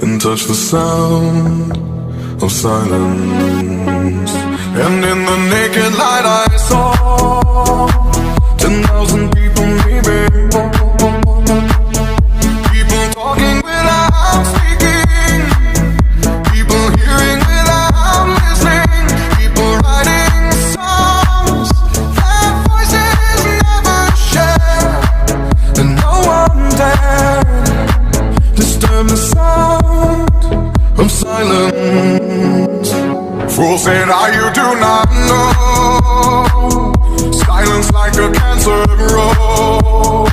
and touch the sound of silence. And in the naked light I saw 10,000 people, maybe. People talking without speaking, people hearing without listening, people writing songs that voices never share, and no one dared disturb the sound of silence. Fools say that you do not know, silence like a cancer grows.